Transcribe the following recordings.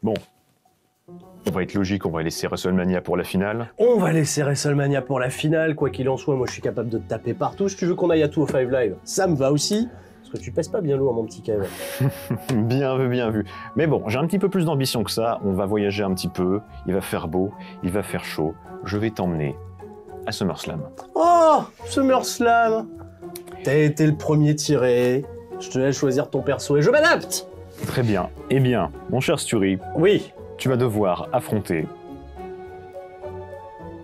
Bon, on va être logique, on va laisser WrestleMania pour la finale. On va laisser WrestleMania pour la finale, quoi qu'il en soit, moi je suis capable de te taper partout. Si tu veux qu'on aille à 205 Live, ça me va aussi, parce que tu pèses pas bien lourd mon petit Kev. Bien vu, bien vu. Mais bon, j'ai un petit peu plus d'ambition que ça, on va voyager un petit peu, il va faire beau, il va faire chaud, je vais t'emmener à SummerSlam. Oh, SummerSlam. T'as été le premier tiré, je te laisse choisir ton perso et je m'adapte. Très bien. Eh bien, mon cher Sturi, Oui. tu vas devoir affronter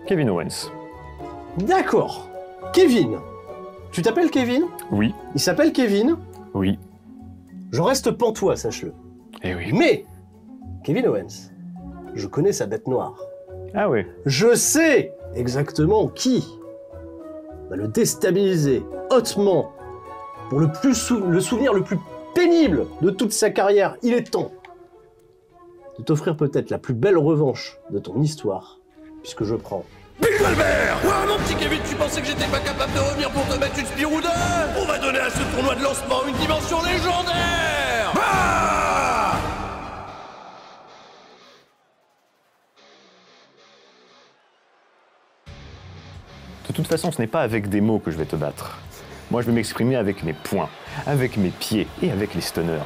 Kevin Owens. D'accord. Kevin. Tu t'appelles Kevin? Oui, Il s'appelle Kevin. oui, Je reste pantois, sache-le. eh oui. Mais, Kevin Owens, je connais sa bête noire. Ah oui, Je sais exactement qui va le déstabiliser hautement pour le souvenir le plus pénible de toute sa carrière. Il est temps de t'offrir peut-être la plus belle revanche de ton histoire, puisque je prends... Albert! Ouais, mon petit Kevin, tu pensais que j'étais pas capable de revenir pour te mettre une spirou d'heure? On va donner à ce tournoi de lancement une dimension légendaire! Ah! de toute façon, ce n'est pas avec des mots que je vais te battre. Moi, je vais m'exprimer avec mes poings, avec mes pieds et avec les stunners.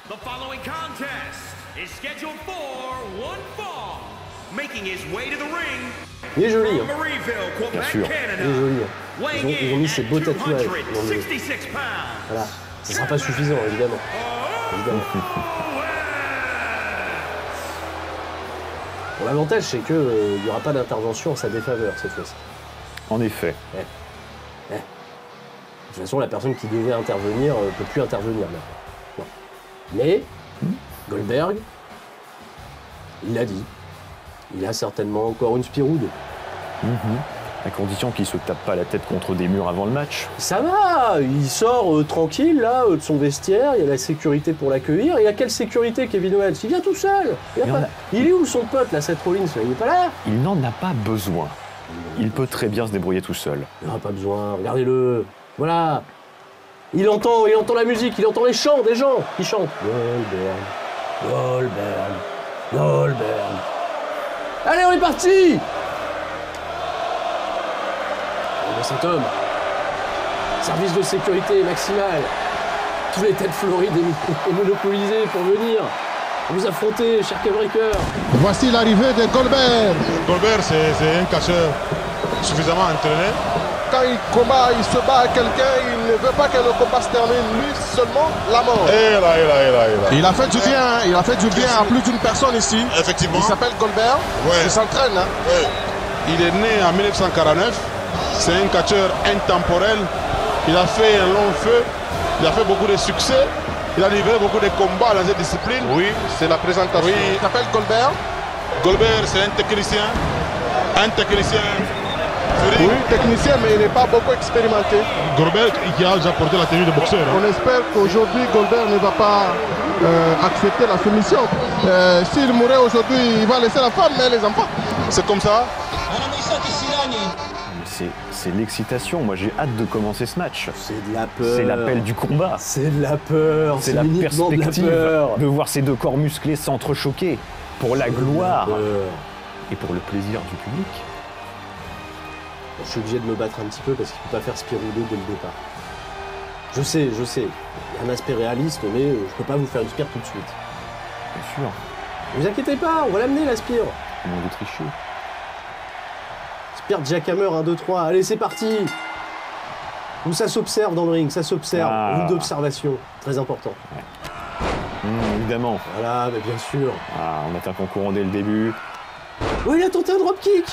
The following contest is scheduled for one fall. Making his way to the ring Il est joli, from hein. Marieville, Bien Quebec, sûr. Il est Canada. joli. Hein. Weighing Ils ont mis in ces at beaux tatouages. dans le- 266 pounds. Voilà. Ce sera pas suffisant, évidemment. Évidemment. Bon, l'avantage, c'est que il n'y aura pas d'intervention en sa défaveur cette fois-ci. En effet. De toute façon, la personne qui devait intervenir ne peut plus intervenir maintenant. Non. Mais, Goldberg, il l'a dit, il a certainement encore une spiroude. À condition qu'il se tape pas la tête contre des murs avant le match. Ça va, il sort tranquille là de son vestiaire, il y a la sécurité pour l'accueillir. Et à quelle sécurité Kevin Owens? Il vient tout seul. Il est où son pote là, Seth Rollins là? Il est pas là. Il n'en a pas besoin. Il peut très bien se débrouiller tout seul. Il n'aura pas besoin, regardez-le. Voilà. Il entend la musique, il entend les chants des gens qui chantent. Goldberg, Goldberg, Goldberg. Allez, on est parti! Oh, cet homme. Service de sécurité maximal. Tous les têtes florides et monopolisées pour venir vous affronter, cher Cavbreaker. Voici l'arrivée de Goldberg. Goldberg, c'est un catcheur suffisamment entraîné. Quand il combat, il se bat à quelqu'un, il ne veut pas que le combat se termine. Lui, seulement la mort. Et là. Il a fait du bien, hein. Il a fait du bien à plus d'une personne ici. Effectivement. Il s'appelle Goldberg. Ouais. Il s'entraîne. Hein. Ouais. Il est né en 1949. C'est un catcheur intemporel. Il a fait un long feu. Il a fait beaucoup de succès. Il a livré beaucoup de combats dans cette discipline. Oui, c'est la présentation. Oui. Il s'appelle Goldberg. Goldberg, c'est un technicien. Un technicien. Oui, technicien, mais il n'est pas beaucoup expérimenté. Goldberg, qui a déjà porté la tenue de boxeur. On espère qu'aujourd'hui, Goldberg ne va pas accepter la soumission. S'il mourait aujourd'hui, il va laisser la femme, mais les enfants. C'est comme ça. C'est l'excitation. Moi, j'ai hâte de commencer ce match. C'est de la peur. C'est l'appel du combat. C'est de la peur. C'est la uniquement perspective de la peur. de voir ces deux corps musclés s'entrechoquer pour la gloire Peur. et pour le plaisir du public. Je suis obligé de me battre un petit peu parce qu'il ne peut pas faire Spirou 2 dès le départ. Je sais, il y a un aspect réaliste, mais je peux pas vous faire une spire tout de suite. Bien sûr. Ne vous inquiétez pas, on va l'amener la spire. Comment vous trichez? Spire Jackhammer 1, 2, 3, allez c'est parti. Où ça s'observe dans le ring, ça s'observe, route d'observation, très important. Évidemment. Voilà, mais bien sûr. Ah, on est un concurrent dès le début. Oh, il a tenté un dropkick.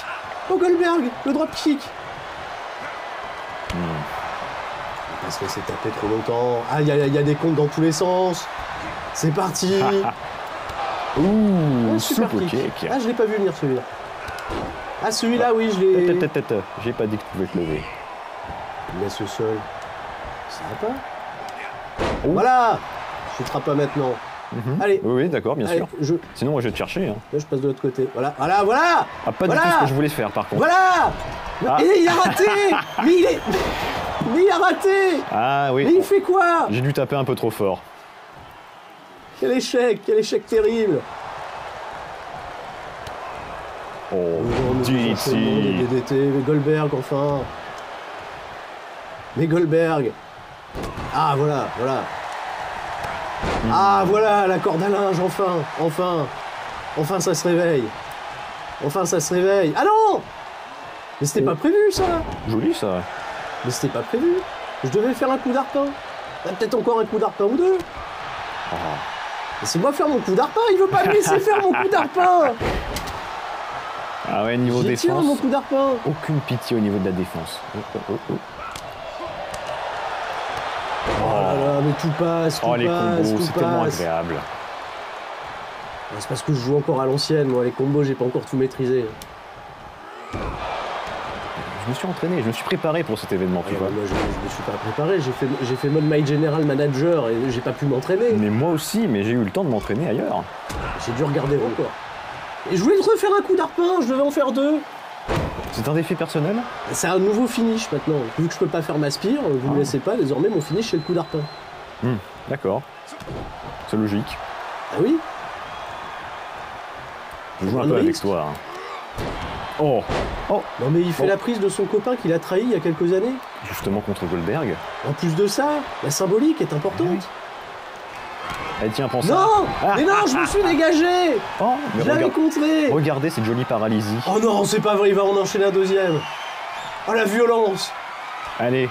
Oh Goldberg, le dropkick. On va pas se laisser taper trop longtemps. Ah, il y a des comptes dans tous les sens. C'est parti. Ouh, Super super kick. kick. Ah, je l'ai pas vu venir celui-là. Ah, celui-là, oui, je l'ai... J'ai pas dit que tu pouvais te lever. Il laisse au sol. Ça va pas. Voilà. Je ne pas maintenant. Allez. Oui, d'accord, bien Allez, sûr. Sinon, moi, je vais te chercher. Hein. Là, je passe de l'autre côté. Voilà. Ah, pas du tout ce que je voulais faire, par contre. Voilà. Ah. Et il a raté. Mais il a raté. Ah oui. Mais il fait quoi? J'ai dû taper un peu trop fort. Quel échec terrible. Oh, DDT. DDT. Mais Goldberg, enfin. Mais Goldberg. Ah, voilà. Ah, voilà, la corde à linge, enfin, ça se réveille. Ah non! Mais c'était pas prévu, ça. Joli, ça. Mais c'était pas prévu. Je devais faire un coup d'arpin. Peut-être encore un coup d'arpin ou deux. Oh. Laissez-moi faire mon coup d'arpin, il veut pas me laisser faire mon coup d'arpin. Ah ouais, niveau J'y tiens, défense, mon coup d'arpin. aucune pitié au niveau de la défense. Oh là là, mais tout passe, Oh, les combos, c'est tellement passe. agréable. C'est parce que je joue encore à l'ancienne, moi, les combos, j'ai pas encore tout maîtrisé. Je me suis entraîné, je me suis préparé pour cet événement, tu vois. Moi, je me suis pas préparé, j'ai fait mode My General Manager et j'ai pas pu m'entraîner. Mais moi aussi, mais j'ai eu le temps de m'entraîner ailleurs. J'ai dû regarder encore. Et je voulais refaire un coup d'arpin, je devais en faire deux. C'est un défi personnel? C'est un nouveau finish maintenant. Vu que je peux pas faire ma spire, vous me laissez pas, désormais mon finish c'est le coup d'arpin. D'accord. C'est logique. Ah oui? Je joue un Un peu avec risque. toi. Oh. Non mais il fait la prise de son copain qu'il a trahi il y a quelques années. Justement contre Goldberg. En plus de ça, la symbolique est importante. Eh tiens, prends ça. Non! Mais non, je me suis dégagé! Oh, mais Je l'avais contré! regardez cette jolie paralysie. Oh non, c'est pas vrai, il va en enchaîner un deuxième. Oh la violence! Allez,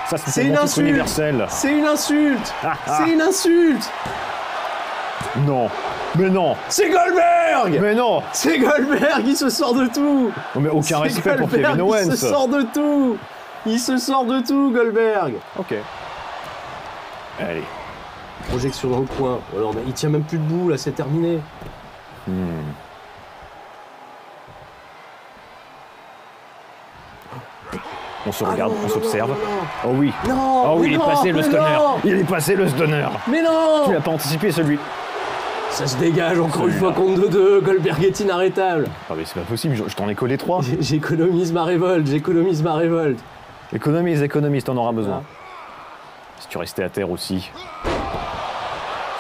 ça C'est c'est une mon titre insulte. universel. C'est une insulte! Ah, ah. C'est une insulte! Non, mais non, C'est Goldberg! mais non. C'est Goldberg, il se sort de tout! Non, mais aucun C'est respect pour Goldberg, Kevin Owens. Il se sort de tout! Il se sort de tout, Goldberg! Ok. Allez. Projection dans le coin. Alors, il tient même plus debout, là, c'est terminé. On se regarde, non, on non, s'observe. non, non. Oh oui. Non! Oh oui, mais il est non, passé le mais stunner. non. Il est passé le stunner. Mais non! Tu l'as pas anticipé celui. Ça se dégage encore une Celui-là. fois contre 2. Goldberg est inarrêtable. Ah mais c'est pas possible, je t'en ai collé 3. J'économise ma révolte, Économise, t'en auras besoin. Ah. Si tu restais à terre aussi.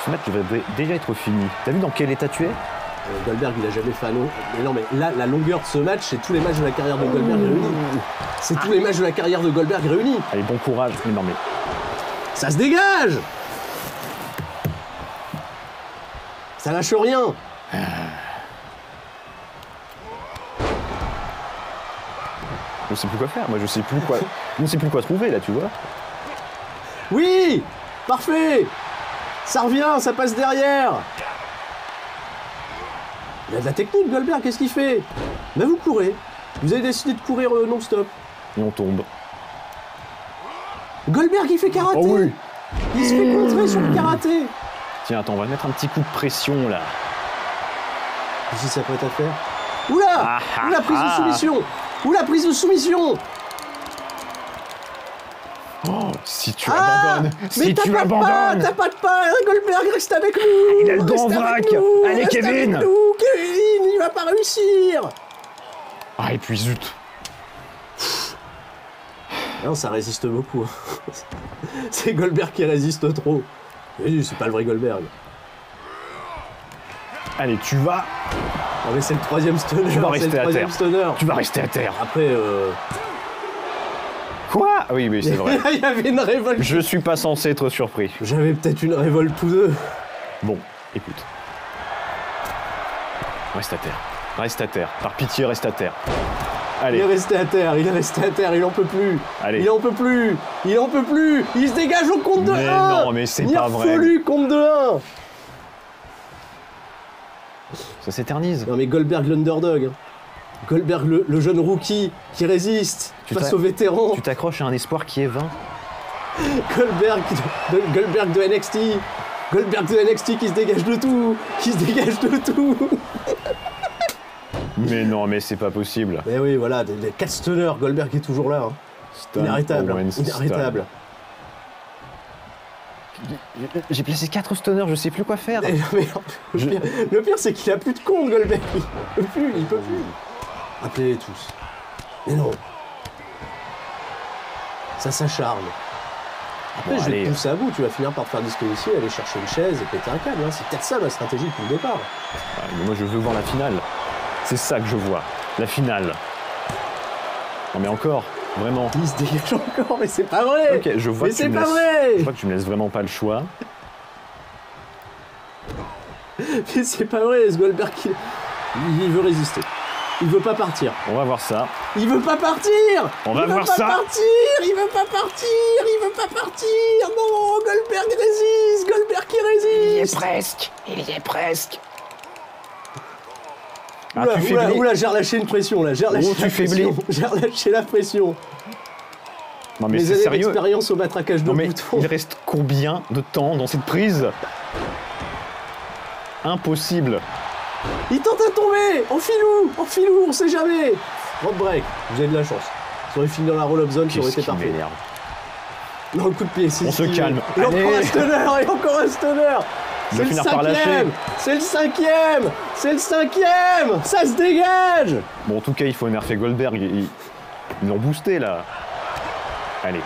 Ce match devrait déjà être fini. T'as vu dans quel état tu es? Goldberg, il a jamais fait un long. Mais non, mais là, la longueur de ce match, c'est tous les matchs de la carrière de Goldberg réunis. C'est tous les matchs de la carrière de Goldberg réunis. Allez, bon courage. Mais non mais... Ça se dégage! Ça lâche rien. Je sais plus quoi faire, moi je sais plus quoi trouver là, tu vois. Oui! Parfait! Ça revient, ça passe derrière! Il a de la technique, Goldberg, qu'est-ce qu'il fait? Là, vous courez. Vous avez décidé de courir non-stop. Et on tombe. Goldberg, il fait karaté! Oh oui. Il se fait contrer sur le karaté! Tiens, attends, on va mettre un petit coup de pression là. Qu'est-ce qu'il s'apprête à faire? Oula! Ah, ah, Oula, prise de ah. soumission! Oula, prise de soumission! Oh, si tu Ah! abandonnes, Mais si t'as tu pas de pas! abandonnes. T'as pas de pas! Goldberg, reste avec nous! Il a le dos en Reste vrac. avec nous, Allez, reste Kevin. avec nous, Kevin, il va pas réussir! Ah et puis zut. Non, ça résiste beaucoup. C'est Goldberg qui résiste trop. Mais c'est pas le vrai Goldberg. Allez, tu vas Non mais c'est le troisième stunner. Tu vas c'est rester le à troisième terre. stunner. Tu vas rester à terre. Après, Quoi? Ah oui, oui, c'est vrai. il y avait une révolte. Je suis pas censé être surpris. J'avais peut-être une révolte tous deux. Bon, écoute. Reste à terre. Reste à terre. Par pitié, reste à terre. Il Allez, est resté à terre, il en peut plus. allez. Il en peut plus. Il se dégage au compte de 1. Mais non, mais c'est pas vrai. Irfolu compte de 1. Ça s'éternise. Non mais Goldberg l'underdog. Hein. Goldberg le jeune rookie qui résiste face aux vétérans. Tu t'accroches à un espoir qui est vain. Goldberg de NXT. Goldberg de NXT qui se dégage de tout. Mais non, mais c'est pas possible. Mais oui, voilà, des 4 stunners. Goldberg est toujours là. Hein. Stun Inarrêtable. Owens, Inarrêtable. stun. J'ai placé 4 stunners, je sais plus quoi faire. Et le pire, c'est qu'il a plus de compte, Goldberg. Il peut plus. Appelez-les tous. Mais non. Ça s'acharne. Après, Bon, je vais allez. te pousser à bout, tu vas finir par te faire disqualifier, aller chercher une chaise et péter un câble. Hein. C'est peut-être ça ma stratégie depuis le départ. Ah, mais moi, je veux voir la finale. C'est ça que je vois. La finale. Non, mais encore, vraiment. Il se dégage encore, mais c'est pas vrai. Ok, je vois mais que tu c'est me pas laisses- vrai. Je vois que tu me laisses vraiment pas le choix. Mais c'est pas vrai, ce Goldberg, il veut résister. Il veut pas partir. On va voir ça. Il veut pas partir. On va il veut voir pas ça. Partir. Il veut pas partir. Il veut pas partir. Non, Goldberg résiste. Goldberg qui résiste. Il y est presque. Ah, Oula, tu oula, faiblis. oula, j'ai relâché une pression là. J'ai relâché tu la faiblis. pression. J'ai relâché la pression. Non, mais Mes c'est années sérieux. d'expérience au matraquage de Non, mais boutons. il reste combien de temps dans cette prise? Impossible. Il tente à tomber. En filou, on sait jamais. Road break. Vous avez de la chance. Ça aurait fini dans la roll-up zone, ça aurait Qu'est-ce été qui parfait. m'énerve. Non, le coup de pied, c'est On se stylé. calme. Et encore Allez. un stunner, et encore un stunner. Il C'est va le finir par lâcher. cinquième. C'est le cinquième. C'est le cinquième. Ça se dégage. Bon, en tout cas, il faut énerver Goldberg. Ils l'ont boosté, là. Allez.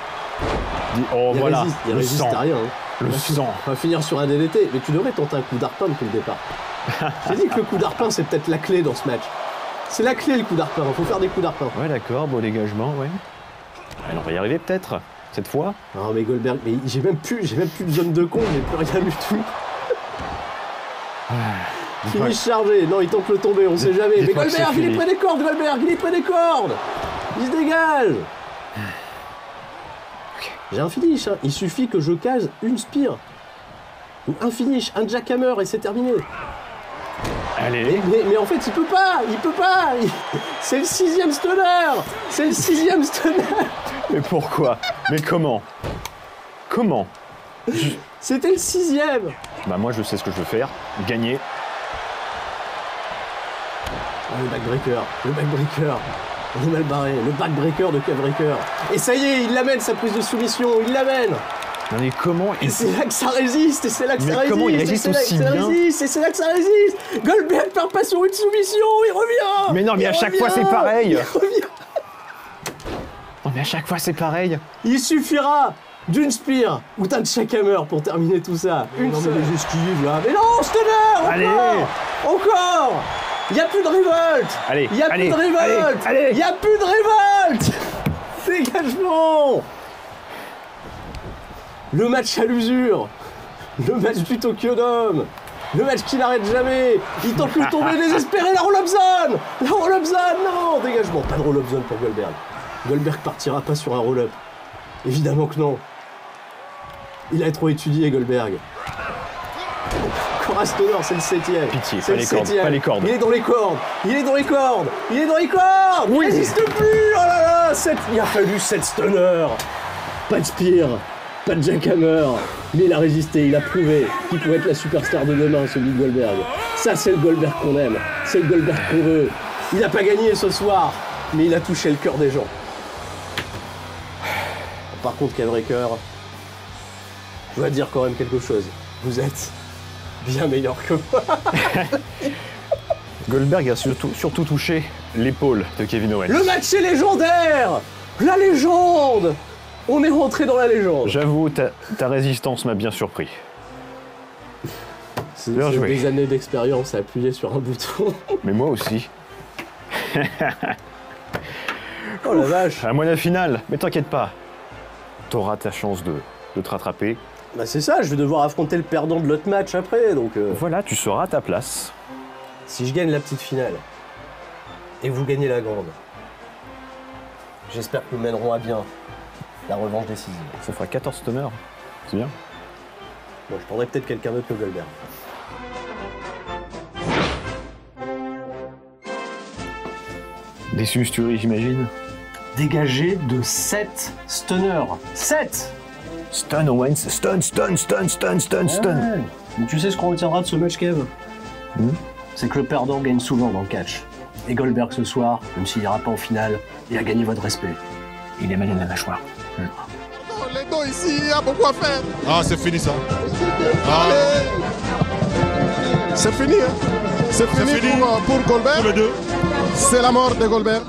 Oh, Il voilà. résiste, il Le résiste sang. à rien. Hein. Le sang. On va finir sur un DDT, mais tu devrais tenter un coup d'arpin depuis le départ. J'ai dit que le coup d'arpin, c'est peut-être la clé dans ce match. C'est la clé, le coup d'arpin. Il faut faire des coups d'arpin. Ouais, d'accord, beau dégagement, ouais. Allez, on va y arriver, peut-être, cette fois. Non, mais Goldberg, mais j'ai même plus de zone de compte, j'ai plus rien du tout. Fini chargé. Non, il tente le tomber, on sait jamais. Mais Dis-moi que Goldberg, c'est il est fini. près des cordes, Goldberg, il est près des cordes. Il se dégage. J'ai un finish, hein. Il suffit que je case une spire. Ou un finish, un jackhammer et c'est terminé. Allez. Mais en fait, il peut pas. C'est le 6e stunner. Mais pourquoi? Mais comment? Comment? C'était le 6e. Bah, moi, je sais ce que je veux faire. Gagner. Oh, le backbreaker. On est mal barré. Le backbreaker de K-Breaker. Et ça y est, il l'amène, sa prise de soumission. Il l'amène. Non, mais comment Et il... c'est là que ça résiste. Mais comment il résiste aussi bien? Et c'est là que ça résiste. Goldberg perd pas sur une soumission. Il revient. Mais non, mais Il à chaque fois, revient. c'est pareil. Il revient. Oh, mais à chaque fois, c'est pareil. Il suffira d'une spire ou d'un jackhammer pour terminer tout ça. Une seule esquive là. Mais non, stunner. Encore. Allez. Encore. Il n'y a plus de révolte. Allez, Il n'y a allez, plus de révolte. allez. Il n'y a plus de révolte. Dégagement. Le match à l'usure. Le match du Tokyo Dome. Le match qui n'arrête jamais. Il tente le tomber désespéré. La roll-up zone. Non, dégagement. Pas de roll-up zone pour Goldberg. Goldberg partira pas sur un roll-up. Évidemment que non. Il a trop étudié, Goldberg. Encore un stunner, c'est le 7e. Pitié, C'est pas le les cordes, 7e. pas les cordes. Il est dans les cordes. Il est dans les cordes. Il Oui. n'existe plus. Oh là là, il a fallu 7 stunners. Pas de spear, pas de jackhammer. Mais il a résisté, il a prouvé qu'il pouvait être la superstar de demain, celui de Goldberg. Ça, c'est le Goldberg qu'on aime. C'est le Goldberg qu'on veut. Il n'a pas gagné ce soir, mais il a touché le cœur des gens. Par contre, K-Breaker, je dois dire quand même quelque chose. Vous êtes bien meilleur que moi. Goldberg a surtout touché l'épaule de Kevin Owens. Le match est légendaire. La légende. On est rentré dans la légende. J'avoue, ta résistance m'a bien surpris. C'est bien joué. des années d'expérience à appuyer sur un bouton. Mais moi aussi. Oh la vache. À moi la finale, mais t'inquiète pas. T'auras ta chance de te rattraper. Bah c'est ça, je vais devoir affronter le perdant de l'autre match après, donc... Voilà, tu seras à ta place. Si je gagne la petite finale, et que vous gagnez la grande, j'espère que nous mènerons à bien la revanche décisive. Ça fera 14 stunners. C'est bien. Bon, je prendrai peut-être quelqu'un d'autre que Goldberg. Des susturies, j'imagine. Dégagé de 7 stunners. 7 Stun Owens, stun. Mais tu sais ce qu'on retiendra de ce match, Kev C'est que le perdant gagne souvent dans le catch. Et Goldberg ce soir, même s'il n'ira pas en finale, il a gagné votre respect. Il est malin de la mâchoire. Les dos ici, il y a beaucoup à faire. Ah, c'est fini ça. Ah, C'est fini, hein. C'est fini fini. pour Goldberg. tous les deux. C'est la mort de Goldberg.